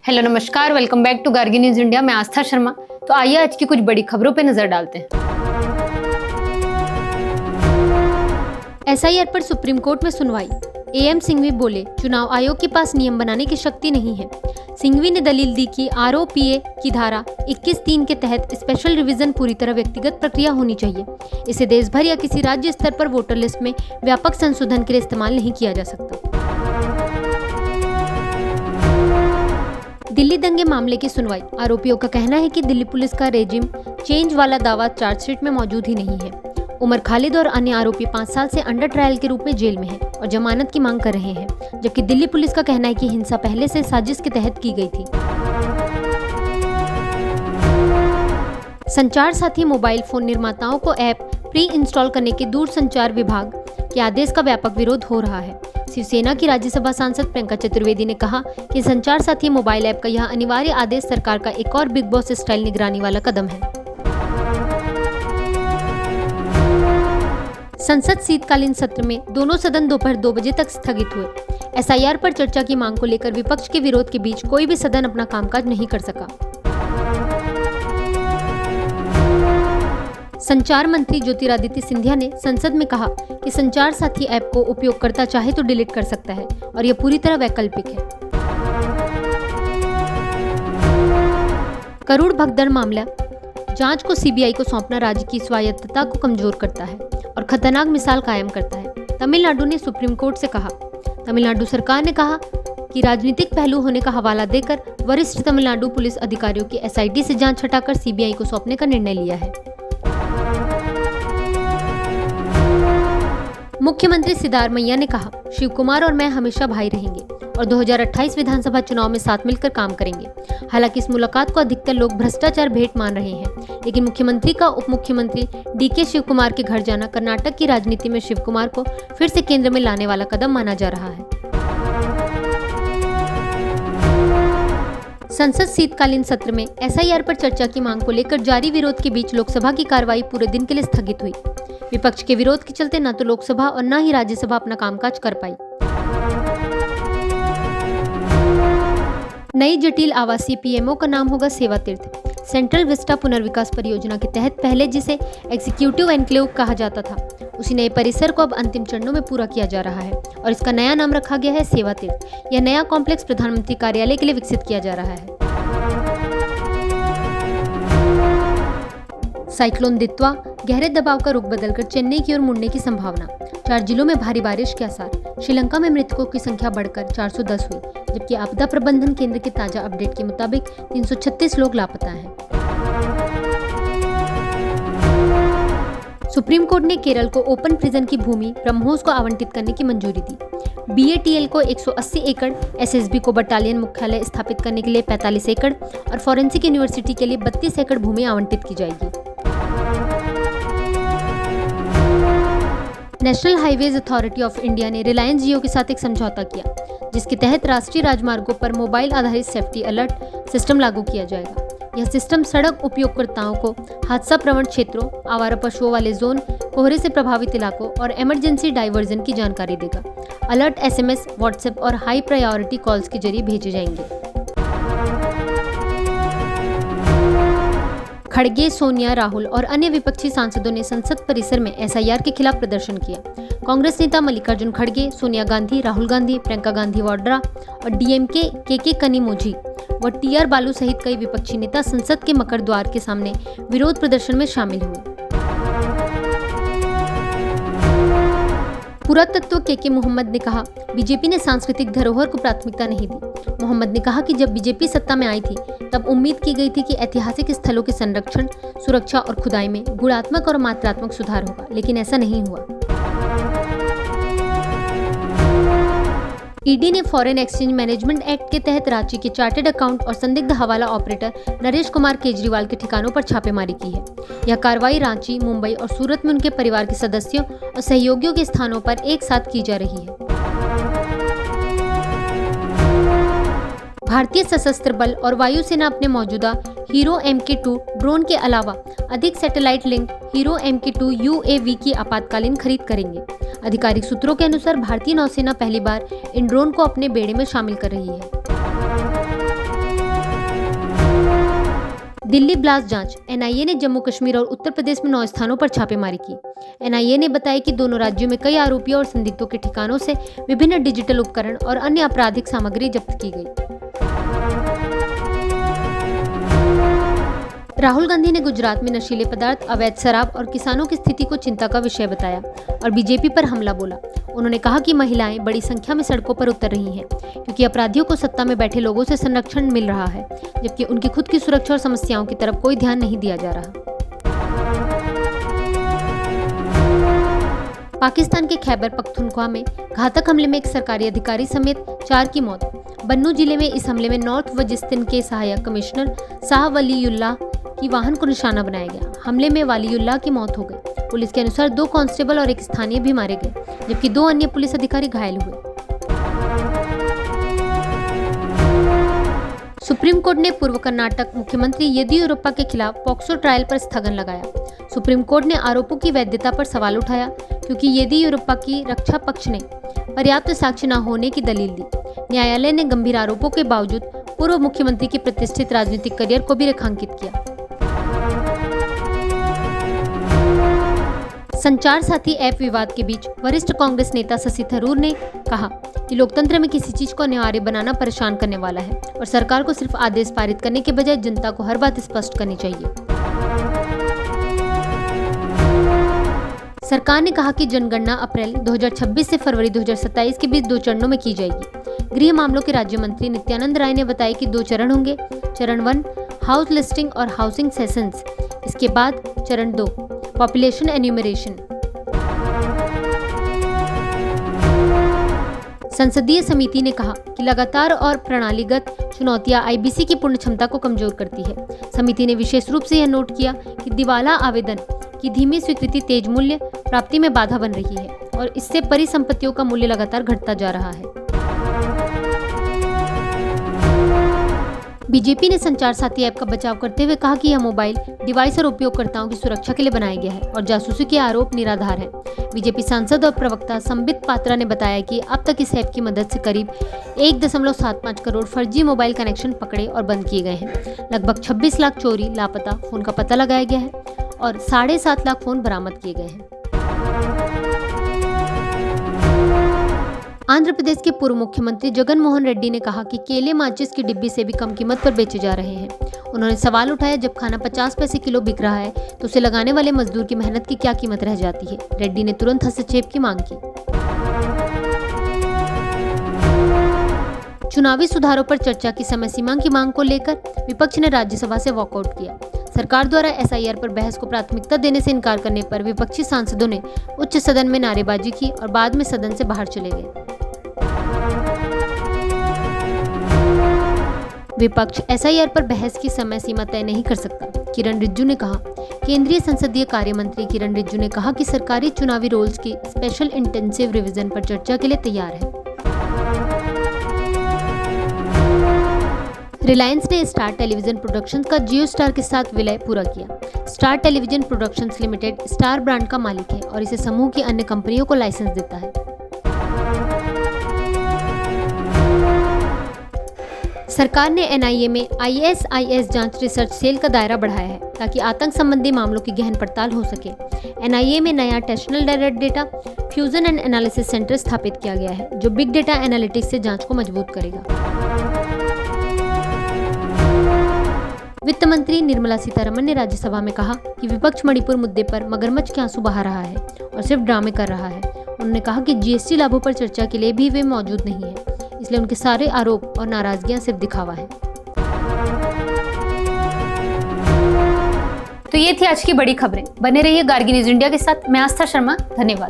Hello नमस्कार, welcome back to Gargi news India. मैं आस्था शर्मा। तो आइए आज की कुछ बड़ी खबरों पे नजर डालते हैं। एसआईआर पर सुप्रीम कोर्ट में सुनवाई। एएम सिंघवी बोले, चुनाव आयोग के पास नियम बनाने की शक्ति नहीं है। सिंघवी ने दलील दी कि आरओपीए की धारा 21(3) के तहत स्पेशल रिवीजन पूरी तरह व्यक्तिगत प्रक्रिया होनी चाहिए। इसे देश भर या किसी राज्य स्तर पर वोटर लिस्ट में व्यापक संशोधन के लिए इस्तेमाल नहीं किया जा सकता। दिल्ली दंगे मामले की सुनवाई। आरोपियों का कहना है कि दिल्ली पुलिस का रेजिम चेंज वाला दावा चार्जशीट में मौजूद ही नहीं है। उमर खालिद और अन्य आरोपी 5 साल से अंडर ट्रायल के रूप में जेल में हैं और जमानत की मांग कर रहे हैं, जबकि दिल्ली पुलिस का कहना है कि हिंसा पहले से साजिश के तहत की गई थी। संचार साथी मोबाइल फोन निर्माताओं को ऐप प्री इंस्टॉल करने के दूरसंचार विभाग के आदेश का व्यापक विरोध हो रहा है। शिवसेना की राज्यसभा सांसद प्रियंका चतुर्वेदी ने कहा कि संचार साथी मोबाइल ऐप का यह अनिवार्य आदेश सरकार का एक और बिग बॉस स्टाइल निगरानी वाला कदम है। संसद शीतकालीन सत्र में दोनों सदन दोपहर 2 बजे तक स्थगित हुए। एसआईआर पर चर्चा की मांग को लेकर विपक्ष के विरोध के बीच कोई भी सदन अपना कामकाज नहीं कर सका। संचार मंत्री ज्योतिरादित्य सिंधिया ने संसद में कहा कि संचार साथी ऐप को उपयोगकर्ता चाहे तो डिलीट कर सकता है और यह पूरी तरह वैकल्पिक है। करोड़ भगदड़ मामला जांच को सीबीआई को सौंपना राज्य की स्वायत्तता को कमजोर करता है और खतरनाक मिसाल कायम करता है। तमिलनाडु ने सुप्रीम कोर्ट से कहा। तमिलनाडु सरकार ने कहा कि राजनीतिक पहलू होने का हवाला देकर वरिष्ठ तमिलनाडु पुलिस अधिकारियों की एसआईटी से जांच हटाकर सीबीआई को सौंपने का निर्णय लिया है। मुख्यमंत्री सिद्धारमैया ने कहा, शिव कुमार और मैं हमेशा भाई रहेंगे और 2028 विधानसभा चुनाव में साथ मिलकर काम करेंगे। हालांकि इस मुलाकात को अधिकतर लोग भ्रष्टाचार भेंट मान रहे हैं, लेकिन मुख्यमंत्री का उप मुख्यमंत्री डीके शिव कुमार के घर जाना कर्नाटक की राजनीति में शिव कुमार को फिर से केंद्र में लाने वाला कदम माना जा रहा है। संसद शीतकालीन सत्र में एसआईआर पर चर्चा की मांग को लेकर जारी विरोध के बीच लोकसभा की कार्रवाई पूरे दिन के लिए स्थगित हुई। विपक्ष के विरोध के चलते न तो लोकसभा और न ही राज्यसभा अपना कामकाज कर पाई। नई जटिल आवासीय पीएमओ का नाम होगा सेवा तीर्थ। सेंट्रल विस्टा पुनर्विकास परियोजना के तहत पहले जिसे एग्जीक्यूटिव एनक्लेव कहा जाता था, उसी नए परिसर को अब अंतिम चरणों में पूरा किया जा रहा है और इसका नया नाम रखा गया है सेवा तीर्थ। यह नया कॉम्प्लेक्स प्रधानमंत्री कार्यालय के लिए विकसित किया जा रहा है। साइक्लोन दित्वा गहरे दबाव का रुख बदलकर चेन्नई की ओर मुड़ने की संभावना। 4 जिलों में भारी बारिश के आसार। श्रीलंका में मृतकों की संख्या बढ़कर 410 हुई, जबकि आपदा प्रबंधन केंद्र के ताजा अपडेट के मुताबिक 336 लोग लापता हैं। सुप्रीम कोर्ट ने केरल को ओपन प्रिजन की भूमि ब्रह्मोस को आवंटित करने की मंजूरी दी। बीएटीएल को 180 एकड़, एसएसबी को बटालियन मुख्यालय स्थापित करने के लिए 45 एकड़ और फॉरेंसिक यूनिवर्सिटी के लिए 32 एकड़ भूमि आवंटित की जाएगी। National highways authority of India ने रिलायंस जियो के साथ एक समझौता किया, जिसके तहत राष्ट्रीय राजमार्गों पर मोबाइल आधारित सेफ्टी अलर्ट सिस्टम लागू किया जाएगा। यह सिस्टम सड़क उपयोगकर्ताओं को हादसा प्रवण क्षेत्रों, आवारा पशुओं वाले जोन, कोहरे से प्रभावित इलाकों और इमरजेंसी डाइवर्जन की जानकारी देगा। अलर्ट एसएमएस, व्हाट्सएप और हाई प्रायोरिटी कॉल्स के जरिए भेजे जाएंगे। खड़गे, सोनिया, राहुल और अन्य विपक्षी सांसदों ने संसद परिसर में एसआईआर के खिलाफ प्रदर्शन किया। कांग्रेस नेता मल्लिकार्जुन खड़गे, सोनिया गांधी, राहुल गांधी, प्रियंका गांधी वाड्रा और डीएमके के कनिमोझी व टीआर बालू सहित कई विपक्षी नेता संसद के मकर द्वार के सामने विरोध प्रदर्शन में शामिल हुए। पुरातत्व के मोहम्मद ने कहा, बीजेपी ने सांस्कृतिक धरोहर को प्राथमिकता नहीं दी। मोहम्मद ने कहा कि जब बीजेपी सत्ता में आई थी तब उम्मीद की गई थी कि ऐतिहासिक स्थलों के संरक्षण, सुरक्षा और खुदाई में गुणात्मक और मात्रात्मक सुधार होगा, लेकिन ऐसा नहीं हुआ। ईडी ने फॉरेन एक्सचेंज मैनेजमेंट एक्ट के तहत रांची के चार्टर्ड अकाउंट और संदिग्ध हवाला ऑपरेटर नरेश कुमार केजरीवाल के ठिकानों पर छापेमारी की है। यह कार्रवाई रांची, मुंबई और सूरत में उनके परिवार के सदस्यों और सहयोगियों के स्थानों पर एक साथ की जा रही है। भारतीय सशस्त्र बल और वायुसेना अपने मौजूदा हीरो MK2 ड्रोन के अलावा अधिक satellite link hero MK2 UAV की आपातकालीन खरीद करेंगे। आधिकारिक सूत्रों के अनुसार भारतीय नौसेना पहली बार इन ड्रोन को अपने बेड़े में शामिल कर रही है। दिल्ली ब्लास्ट जांच। एनआईए ने जम्मू कश्मीर और उत्तर प्रदेश में 9 स्थानों पर छापेमारी की। एनआईए ने बताया कि दोनों राज्यों में कई आरोपियों और संदिग्धों के ठिकानों से विभिन्न डिजिटल उपकरण और अन्य आपराधिक सामग्री जब्त की गई। राहुल गांधी ने गुजरात में नशीले पदार्थ, अवैध शराब और किसानों की स्थिति को चिंता का विषय बताया और बीजेपी पर हमला बोला। उन्होंने कहा कि महिलाएं बड़ी संख्या में सड़कों पर उतर रही हैं क्योंकि अपराधियों को सत्ता में बैठे लोगों से संरक्षण मिल रहा है, जबकि उनकी खुद की सुरक्षा और समस्याओं की तरफ कोई ध्यान नहीं दिया जा रहा। पाकिस्तान के खैबर पख्तूनख्वा में घातक हमले में एक सरकारी अधिकारी समेत 4 की मौत। बन्नू जिले में इस हमले में नॉर्थ वजिस्तान के सहायक कमिश्नर शाह वलीउल्लाह की वाहन को निशाना बनाया गया। हमले में वलीउल्लाह की मौत हो गई। पुलिस के अनुसार 2 कांस्टेबल और एक स्थानीय भी मारे गए, जबकि 2 अन्य पुलिस अधिकारी घायल हुए। सुप्रीम कोर्ट ने पूर्व कर्नाटक मुख्यमंत्री येदियुरप्पा के खिलाफ पॉक्सो ट्रायल पर स्थगन लगाया। सुप्रीम कोर्ट ने आरोपों की वैधता पर सवाल उठाया क्योंकि येदियुरप्पा की रक्षा पक्ष ने पर्याप्त साक्ष्य न होने की दलील दी। न्यायालय ने गंभीर आरोपों के बावजूद पूर्व मुख्यमंत्री के प्रतिष्ठित राजनीतिक करियर को भी रेखांकित किया। संचार साथी ऐप विवाद के बीच वरिष्ठ कांग्रेस नेता शशि थरूर ने कहा कि लोकतंत्र में किसी चीज को अनिवार्य बनाना परेशान करने वाला है और सरकार को सिर्फ आदेश पारित करने के बजाय जनता को हर बात स्पष्ट करनी चाहिए। सरकार ने कहा कि जनगणना अप्रैल 2026 से फरवरी 2027 के बीच 2 चरणों में की जाएगी। गृह मामलों के राज्य मंत्री नित्यानंद राय ने बताया कि 2 चरण होंगे। चरण 1 हाउस लिस्टिंग और हाउसिंग सेशंस, इसके बाद चरण 2 पॉपुलेशन एन्यूमरेशन। संसदीय समिति ने कहा कि लगातार और प्रणालीगत चुनौतियां आईबीसी की पूर्ण क्षमता को कमजोर करती है। समिति ने विशेष रूप से यह नोट किया कि दिवाला आवेदन की धीमी स्वीकृति तेज मूल्य प्राप्ति में बाधा बन रही है और इससे परिसंपत्तियों का मूल्य लगातार घटता जा रहा है। बीजेपी ने संचार साथी ऐप का बचाव करते हुए कहा कि यह मोबाइल डिवाइस और उपयोगकर्ताओं की सुरक्षा के लिए बनाया गया है और जासूसी के आरोप निराधार हैं। बीजेपी सांसद और प्रवक्ता संबित पात्रा ने बताया कि अब तक इस ऐप की मदद से करीब 1.75 करोड़ फर्जी मोबाइल कनेक्शन पकड़े और बंद किए गए हैं। लगभग 26 लाख चोरी लापता फोन का पता लगाया गया है और 7.5 लाख फोन बरामद किए गए हैं। आंध्र प्रदेश के पूर्व मुख्यमंत्री जगन मोहन रेड्डी ने कहा कि केले माचिस की डिब्बी से भी कम कीमत पर बेचे जा रहे हैं। उन्होंने सवाल उठाया, जब खाना 50 पैसे किलो बिक रहा है तो उसे लगाने वाले मजदूर की मेहनत की क्या कीमत रह जाती है। रेड्डी ने तुरंत हस्तक्षेप की मांग की। चुनावी सुधारों पर चर्चा की समय सीमा की मांग को लेकर विपक्ष ने राज्यसभा से वॉकआउट किया। सरकार द्वारा एसआईआर पर बहस को प्राथमिकता देने से इनकार करने पर विपक्षी सांसदों ने उच्च सदन में नारेबाजी की और बाद में सदन से बाहर चले गए। विपक्ष एसआईआर पर बहस की समय सीमा तय नहीं कर सकता, किरण रिजिजू ने कहा। केंद्रीय संसदीय कार्य मंत्री किरण रिजिजू ने कहा कि सरकारी चुनावी रोल्स की स्पेशल इंटेंसिव रिवीजन पर चर्चा के लिए तैयार है। रिलायंस ने स्टार टेलीविजन प्रोडक्शंस का जियो स्टार के साथ विलय पूरा किया। Star television productions limited star brand का मालिक है और इसे समूह की अन्य कंपनियों को लाइसेंस देता है। सरकार ने एनआईए में आईएसआईएस जांच रिसर्च सेल का दायरा बढ़ाया है ताकि आतंक संबंधी मामलों की गहन पड़ताल हो सके। एनआईए में नया national direct data fusion and analysis centre स्थापित किया गया है जो बिग डेटा एनालिटिक्स से जांच को मजबूत करेगा। वित्त मंत्री निर्मला सीतारमण ने राज्यसभा में कहा कि विपक्ष मणिपुर मुद्दे पर मगरमच्छ के आंसू बहा रहा है और सिर्फ ड्रामे कर रहा है। उन्होंने कहा कि जीएसटी लाभों पर चर्चा के लिए भी वे मौजूद नहीं है, इसलिए उनके सारे आरोप और नाराजगियां सिर्फ दिखावा है। तो ये थी आज की बड़ी खबरें। बने रहिए गार्गी न्यूज इंडिया के साथ। मैं आस्था शर्मा, धन्यवाद।